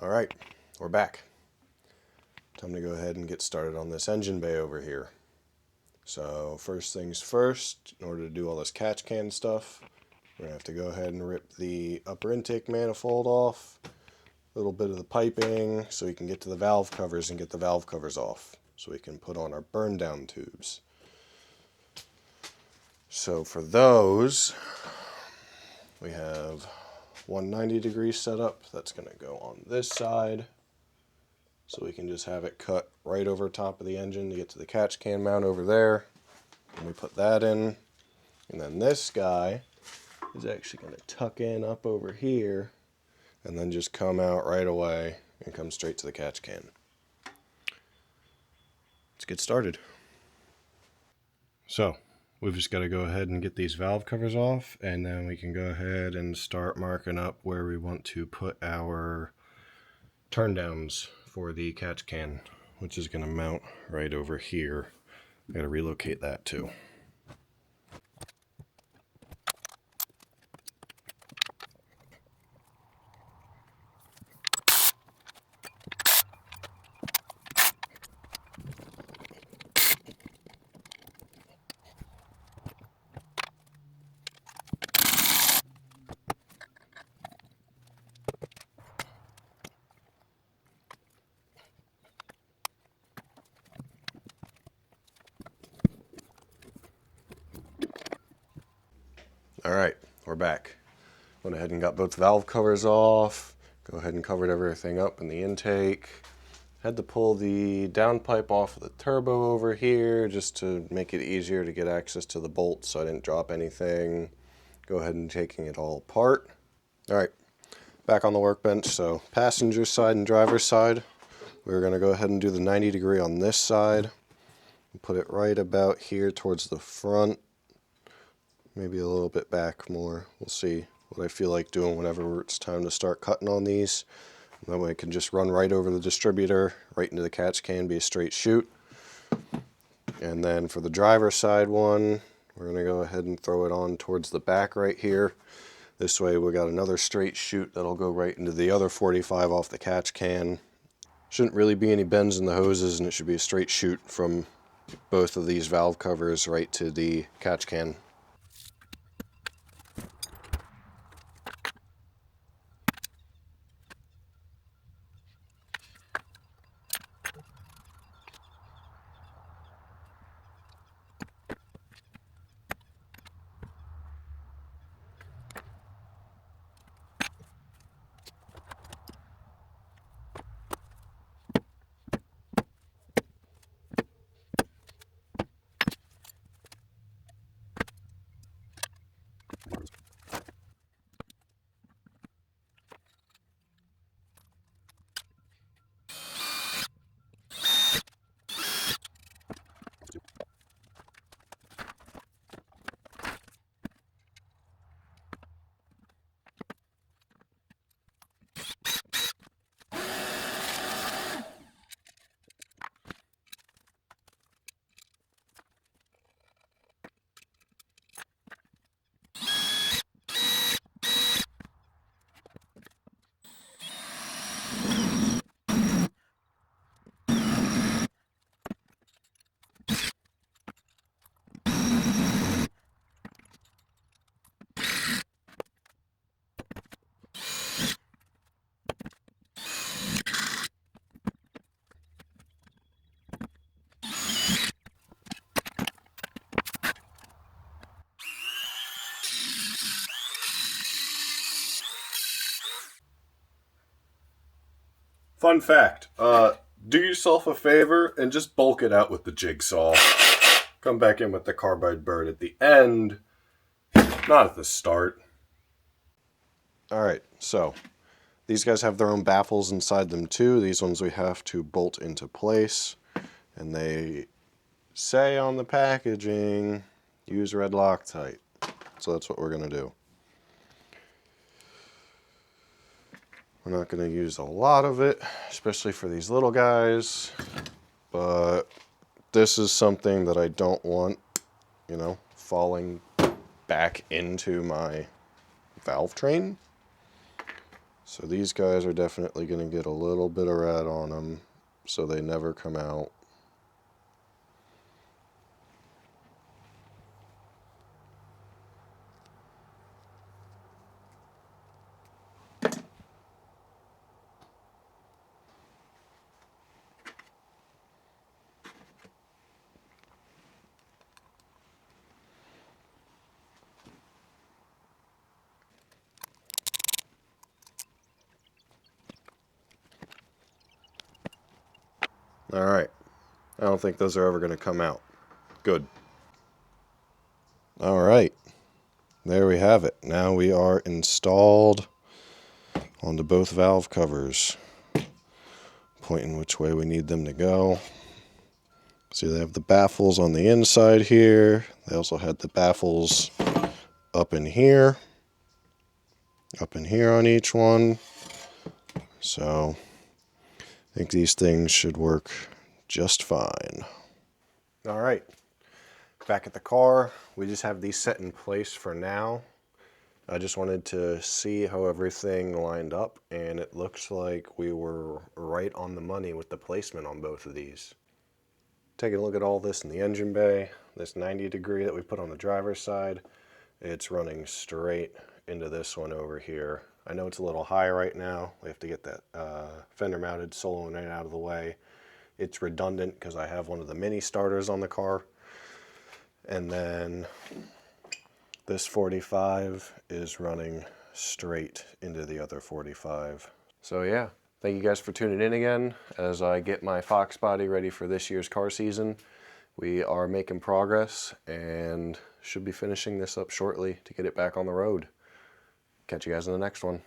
All right, we're back. Time to go ahead and get started on this engine bay over here. So first things first, in order to do all this catch can stuff, we're going to have to go ahead and rip the upper intake manifold off, a little bit of the piping, so we can get to the valve covers and get the valve covers off, so we can put on our burn down tubes. So for those, we have 190 degree setup. That's going to go on this side. So we can just have it cut right over top of the engine to get to the catch can mount over there. And we put that in. And then this guy is actually going to tuck in up over here and then just come out right away and come straight to the catch can. Let's get started. So we've just got to go ahead and get these valve covers off, and then we can go ahead and start marking up where we want to put our turn downs for the catch can, which is going to mount right over here. I got to relocate that too. Alright, we're back. Went ahead and got both valve covers off. Go ahead and covered everything up in the intake. Had to pull the downpipe off of the turbo over here just to make it easier to get access to the bolts so I didn't drop anything. Go ahead and taking it all apart. Alright, back on the workbench. So passenger side and driver's side. We're going to go ahead and do the 90 degree on this side. Put it right about here towards the front. Maybe a little bit back more. We'll see what I feel like doing whenever it's time to start cutting on these. And that way I can just run right over the distributor, right into the catch can, be a straight shoot. And then for the driver's side one, we're going to go ahead and throw it on towards the back right here. This way we got another straight shoot that'll go right into the other 45 off the catch can. Shouldn't really be any bends in the hoses, and it should be a straight shoot from both of these valve covers right to the catch can. Fun fact, do yourself a favor and just bulk it out with the jigsaw. Come back in with the carbide bird at the end, not at the start. Alright, so these guys have their own baffles inside them too. These ones we have to bolt into place. And they say on the packaging, use red Loctite. So that's what we're going to do. We're not going to use a lot of it, especially for these little guys, but this is something that I don't want, falling back into my valve train. So these guys are definitely going to get a little bit of rat on them, so they never come out. Alright, I don't think those are ever going to come out. Good. Alright, there we have it. Now we are installed onto both valve covers, pointing which way we need them to go. See, they have the baffles on the inside here. They also had the baffles up in here on each one. So I think these things should work just fine. All right, back at the car. We just have these set in place for now. I just wanted to see how everything lined up, and it looks like we were right on the money with the placement on both of these. Taking a look at all this in the engine bay, this 90 degree that we put on the driver's side, it's running straight into this one over here. I know it's a little high right now. We have to get that fender mounted solenoid out of the way. It's redundant because I have one of the mini starters on the car. And then this 45 is running straight into the other 45. So yeah, thank you guys for tuning in again as I get my Foxbody ready for this year's car season. We are making progress and should be finishing this up shortly to get it back on the road. Catch you guys in the next one.